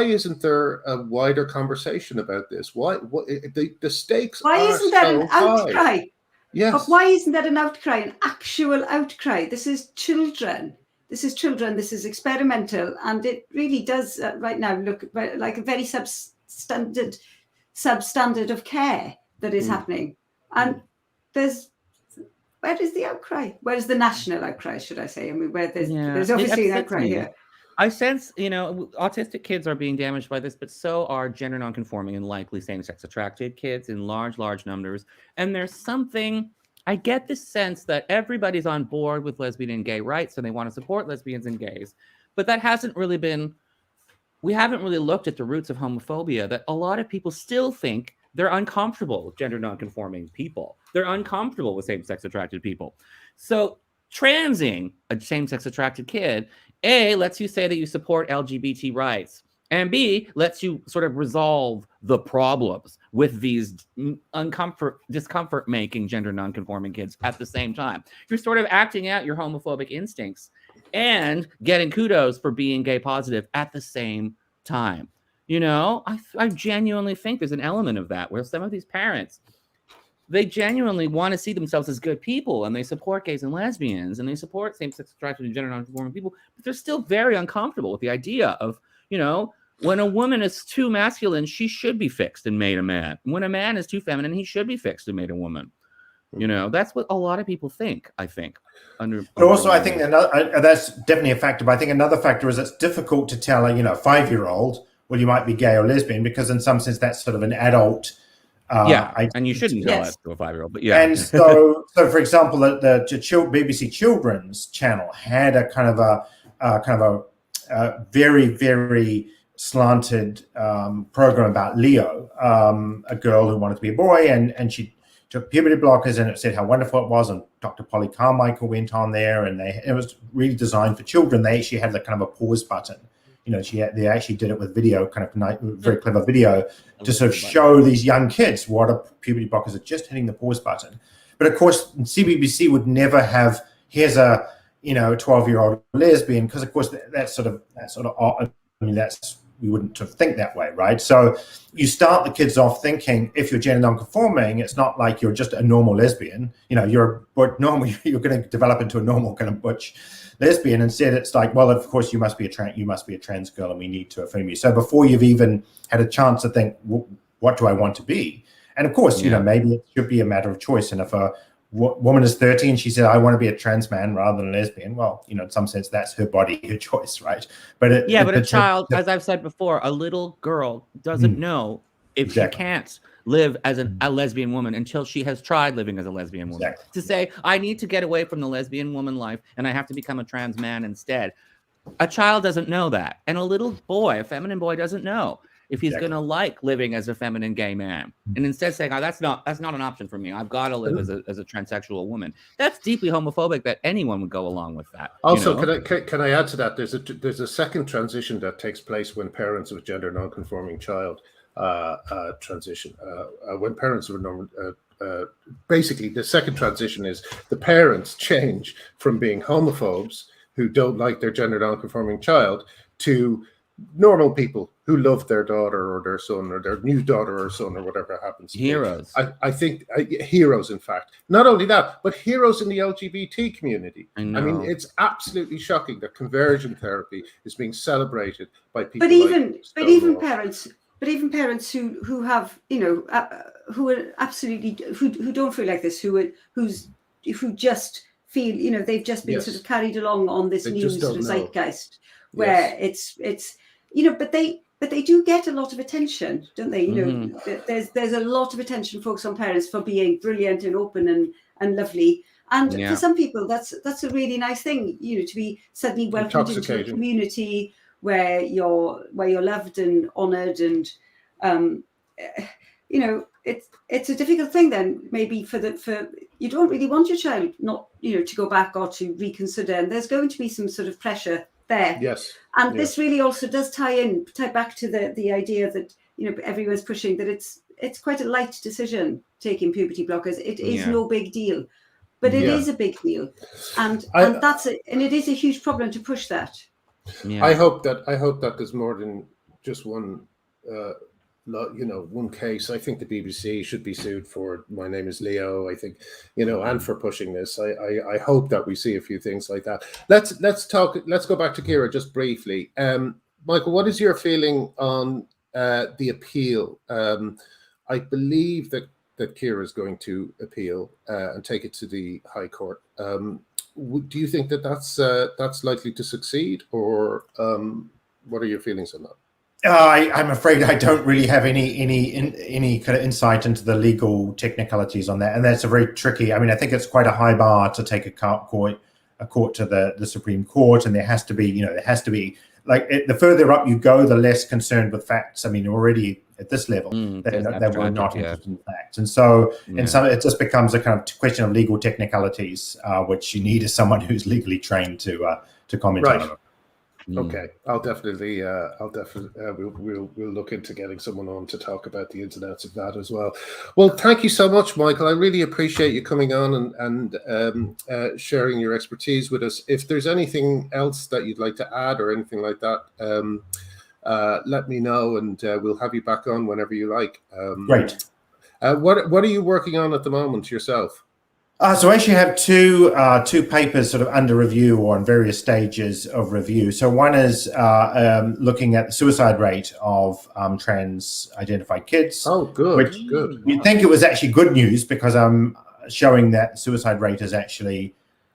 isn't there a wider conversation about this? Why the stakes why are isn't that so an outcry? high? Yes. But why isn't that an outcry, an actual outcry? This is children. This is experimental, and it really does right now look like a very substandard of care that is happening. And where is the outcry? Where is the national outcry, should I say? I mean, where there's obviously an outcry here. I sense, autistic kids are being damaged by this, but so are gender nonconforming and likely same-sex attracted kids in large numbers. And there's something, I get the sense that everybody's on board with lesbian and gay rights, and they want to support lesbians and gays. But that we haven't really looked at the roots of homophobia, that a lot of people still think they're uncomfortable with gender nonconforming people. They're uncomfortable with same-sex attracted people. So transing a same-sex attracted kid, A, lets you say that you support LGBT rights, and B, lets you sort of resolve the problems with these discomfort-making gender nonconforming kids at the same time. You're sort of acting out your homophobic instincts and getting kudos for being gay positive at the same time. I genuinely think there's an element of that where some of these parents, they genuinely want to see themselves as good people, and they support gays and lesbians, and they support same-sex attracted and gender nonconforming people, but they're still very uncomfortable with the idea of, when a woman is too masculine, she should be fixed and made a man. When a man is too feminine, he should be fixed and made a woman. That's what a lot of people think, I think. But also, I think that's definitely a factor, but I think another factor is it's difficult to tell a 5-year-old, well, you might be gay or lesbian, because in some sense that's sort of an adult and you shouldn't tell that to a 5-year-old, but yeah. And so for example, the BBC Children's channel had a kind of a very, very slanted program about Leo, a girl who wanted to be a boy, and she took puberty blockers, and it said how wonderful it was. And Dr. Polly Carmichael went on there, and it was really designed for children. They actually had kind of a pause button. They actually did it with video, kind of very clever video, to sort of show these young kids what a puberty blockers are, just hitting the pause button. But of course, CBBC would never have, here's a 12-year-old lesbian, because of course that's sort of we wouldn't sort of think that way, right? So you start the kids off thinking, if you're gender non-conforming, it's not like you're just a normal lesbian. You're going to develop into a normal kind of butch lesbian. Instead, it's like, well, of course you must be a trans girl, and we need to affirm you. So before you've even had a chance to think, what do I want to be? And of course, maybe it should be a matter of choice. And if a woman is 30 and she said, I want to be a trans man rather than a lesbian, well, in some sense, that's her body, her choice, right? But a child, as I've said before, a little girl doesn't know if she can't live as a lesbian woman until she has tried living as a lesbian woman. Exactly. To say, I need to get away from the lesbian woman life and I have to become a trans man instead. A child doesn't know that. And a little boy, a feminine boy, doesn't know. if he's Exactly. going to like living as a feminine gay man, and instead saying, "Oh, that's not an option for me. I've got to live as a transsexual woman." That's deeply homophobic. That anyone would go along with that. Also, can I add to that? There's a second transition that takes place when parents of a gender non-conforming child transition. When parents of a basically the second transition is the parents change from being homophobes who don't like their gender non-conforming child to normal people who love their daughter or their son or their new daughter or son or whatever happens to Heroes. be. I think heroes, in fact. Not only that, but heroes in the LGBT community. I mean, it's absolutely shocking that conversion therapy is being celebrated by people. But even parents who have, you know, who are absolutely who don't feel like this, who just feel, you know, they've just been sort of carried along on this new sort of zeitgeist where it's you know, but they do get a lot of attention, don't they? You know, there's a lot of attention focused on parents for being brilliant and open and lovely. And for some people, that's a really nice thing, you know, to be suddenly welcomed into a community where you're loved and honoured, and you know, it's a difficult thing then maybe for you don't really want your child not, you know, to go back or to reconsider, and there's going to be some sort of pressure there. Yes. And this really also does tie back to the idea that, you know, everyone's pushing that it's quite a light decision taking puberty blockers. It is no big deal, but it is a big deal, and it is a huge problem to push that. I hope that there's more than just one, you know, one case. I think the BBC should be sued for My Name is Leo. I think, you know, and for pushing this. I hope that we see a few things like that. Let's go back to Ciara just briefly. Michael, what is your feeling on the appeal? I believe that Ciara is going to appeal and take it to the High Court. Do you think that that's likely to succeed, or what are your feelings on that? I'm afraid I don't really have any kind of insight into the legal technicalities on that, and that's a very tricky. I mean, I think it's quite a high bar to take a court to the Supreme Court, and there has to be like the further up you go, the less concerned with facts. I mean, already at this level, they were not interested in facts, and so it just becomes a kind of question of legal technicalities, which you need someone who's legally trained to comment on. Okay, I'll definitely we'll look into getting someone on to talk about the ins and outs of that as well. Well, thank you so much, Michael. I really appreciate you coming on and sharing your expertise with us. If there's anything else that you'd like to add or anything like that, let me know, and we'll have you back on whenever you like. Great. What are you working on at the moment yourself? So I actually have two papers sort of under review or in various stages of review. So one is looking at the suicide rate of trans-identified kids. Oh, good, which good. You'd think it was actually good news, because I'm showing that suicide rate is actually,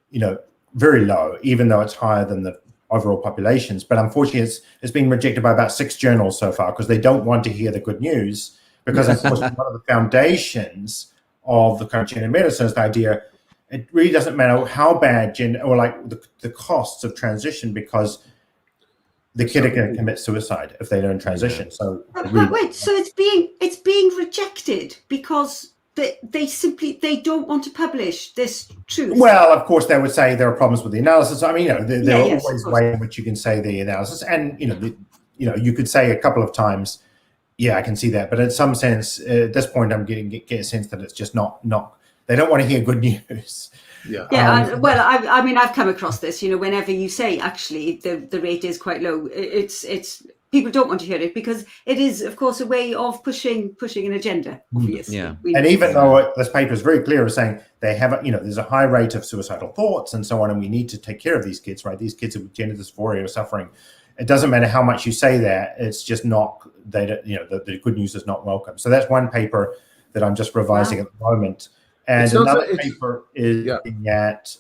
you know, very low, even though it's higher than the overall populations. But unfortunately, it's been rejected by about 6 journals so far, because they don't want to hear the good news. Because of course, one of the foundations of the kind of gender medicine is the idea it really doesn't matter how bad gender or like the costs of transition, because the kid are going to commit suicide if they don't transition. So but wait, so it's being rejected because they simply don't want to publish this truth. Well, of course, they would say there are problems with the analysis. I mean, you know, there are always ways in which you can say the analysis, and you could say a couple of times, yeah, I can see that. But in some sense, at this point, I'm getting a sense that it's just not. They don't want to hear good news. Yeah. I mean, I've come across this. You know, whenever you say actually the rate is quite low, it's people don't want to hear it, because it is, of course, a way of pushing an agenda. Obviously, and even though this paper is very clear, of saying they have, there's a high rate of suicidal thoughts and so on, and we need to take care of these kids, right? These kids with gender dysphoria are suffering. It doesn't matter how much you say that; it's just not. They don't, the good news is not welcome. So that's one paper that I'm just revising at the moment. And another paper is looking at,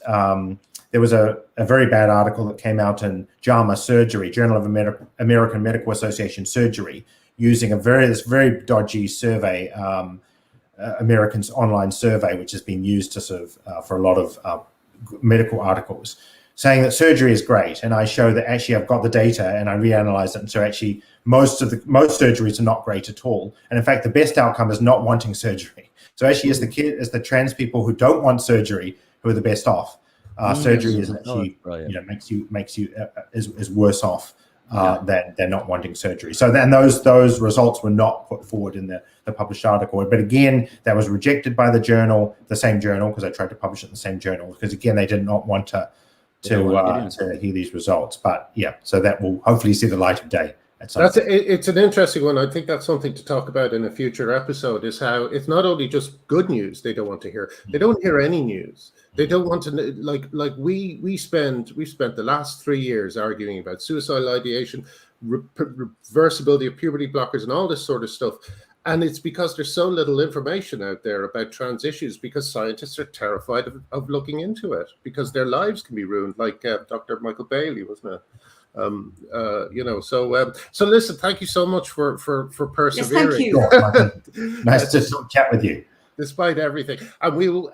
there was a very bad article that came out in JAMA Surgery, Journal of American Medical Association Surgery, using this very dodgy survey, Americans online survey, which has been used to sort of for a lot of medical articles. saying that surgery is great, and I show that actually I've got the data and I reanalyze it, and so actually most surgeries are not great at all, and in fact the best outcome is not wanting surgery. So actually it's the trans people who don't want surgery who are the best off. Surgery is actually makes you is worse off than not wanting surgery. So then those results were not put forward in the published article. But again, that was rejected by the same journal, because I tried to publish it in the same journal, because again they did not want to hear these results. But yeah, so that will hopefully see the light of day. It's an interesting one. I think that's something to talk about in a future episode, is how it's not only just good news they don't want to hear. They don't hear any news. They don't want to, like we spent the last 3 years arguing about suicidal ideation, reversibility of puberty blockers, and all this sort of stuff. And it's because there's so little information out there about trans issues, because scientists are terrified of looking into it, because their lives can be ruined, like Dr. Michael Bailey, wasn't it? So listen, thank you so much for persevering. Yes, thank you. Nice to chat with you, despite everything. And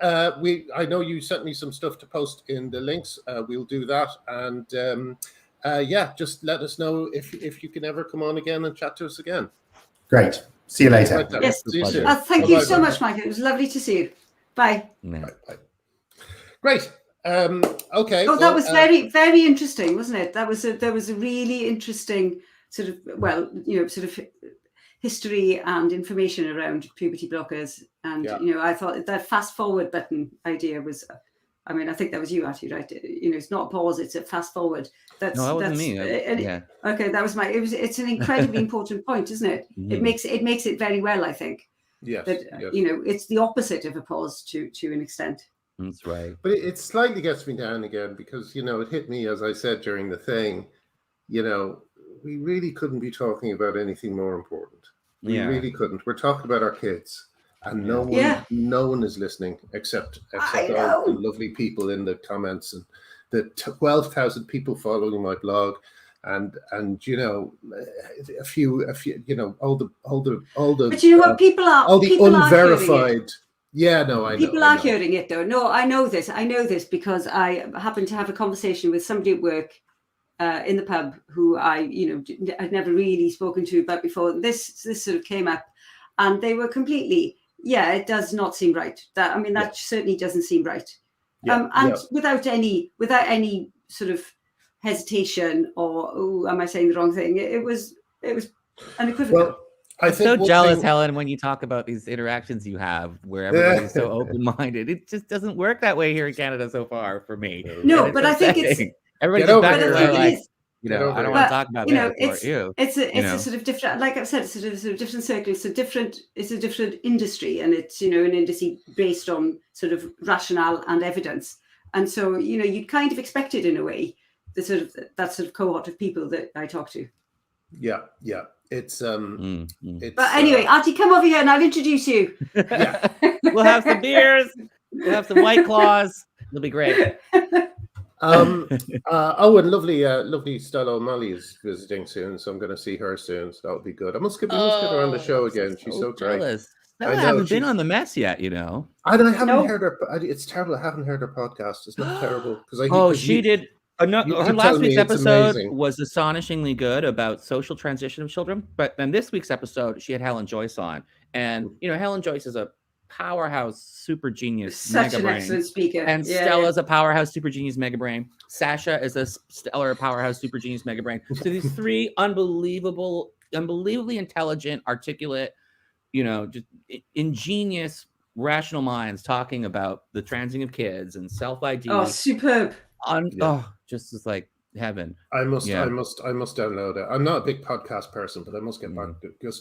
I know you sent me some stuff to post in the links. We'll do that, and just let us know if you can ever come on again and chat to us again. Great. See you later. Yes. See you soon. Thank you so much, Michael. It was lovely to see you. Bye. Bye. Great. Okay. Oh, that was very, very interesting, wasn't it? There was a really interesting sort of history and information around puberty blockers, and I thought that fast forward button idea was. I mean, I think that was you, actually, right? It's not a pause; it's a fast forward. No, that wasn't me. Okay, that was my. It's an incredibly important point, isn't it? Mm-hmm. It makes it very well, I think. Yes. That it's the opposite of a pause to an extent. That's right. But it slightly gets me down again, because it hit me, as I said during the thing. We really couldn't be talking about anything more important. We really couldn't. We're talking about our kids. And no one is listening except all the lovely people in the comments, and the 12,000 people following my blog, and a few all the. But you know what, people are all the people unverified. Yeah, no, I know. People are hearing it, though. No, I know this because I happened to have a conversation with somebody at work in the pub who I'd never really spoken to about before. This sort of came up, and they were completely. Yeah, it does not seem right. That certainly doesn't seem right. Without any sort of hesitation or am I saying the wrong thing? It was unequivocal. Well, I'm so jealous, Helen, when you talk about these interactions you have where everybody's so open-minded. It just doesn't work that way here in Canada so far for me. No, but I think it's everybody's just back like. I don't want to talk about that. It's a sort of different, like I've said, it's sort of different circles. It's a different industry, and it's an industry based on sort of rationale and evidence. And so you'd kind of expect it in a way, that sort of cohort of people that I talk to. Yeah. It's But anyway, Artie, come over here and I'll introduce you. Yeah. We'll have some beers. We'll have some White Claws. It'll be great. And lovely Stella O'Malley is visiting soon, so I'm going to see her soon. So that'll be good. I must get her on the show again. She's so great. I haven't been on the mess yet, I haven't heard her. It's terrible. I haven't heard her podcast. It's not terrible because she did. Her last week's episode was astonishingly good about social transition of children, but then this week's episode she had Helen Joyce on, and Helen Joyce is a powerhouse super genius, such an excellent speaker, and Stella's a powerhouse super genius mega brain. Sasha is a stellar powerhouse super genius mega brain. So these three unbelievably intelligent, articulate, just ingenious, rational minds talking about the transing of kids and self-ID. Oh, superb! Just as like heaven. I must download it. I'm not a big podcast person, but I must get back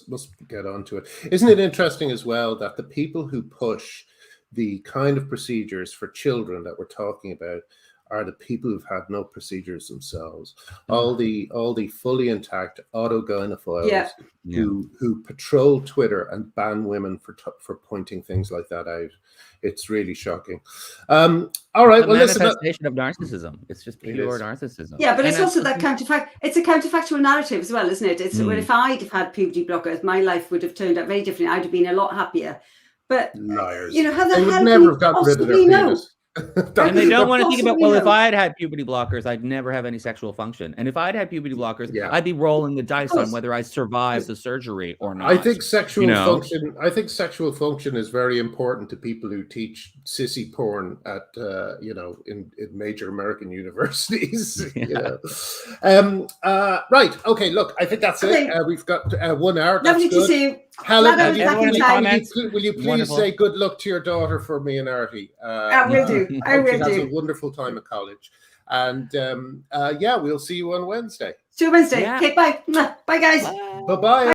must get onto it. Isn't it interesting as well that the people who push the kind of procedures for children that we're talking about are the people who've had no procedures themselves. All the fully intact autogynephiles who patrol Twitter and ban women for pointing things like that out. It's really shocking. All right, well, listen. Manifestation of narcissism. It's just pure narcissism. Yeah, but it's also that it's a counterfactual narrative as well, isn't it? It's well, if I'd have had puberty blockers, my life would have turned out very differently. I'd have been a lot happier. But liars. How the they would hell never have gotten rid of their penis. And they don't want to think about, well, if Possibly I had puberty blockers, I'd never have any sexual function. And if I'd had puberty blockers, Yeah. I'd be rolling the dice course. on whether I survived the surgery or not. I think sexual know? function. I think sexual function is very important to people who teach sissy porn at in major American universities. Yeah. Right. Okay. Look, I think that's Okay. it. We've got 1 hour. That's Lovely to good. see you. Helen, Glad I was back in time. will you please Wonderful. say good luck to your daughter for me and Artie? I will do. I hope she will has a do. wonderful time at college. And we'll see you on Wednesday. See you Wednesday. Yeah. Okay, bye. Bye, guys. Bye. Bye-bye.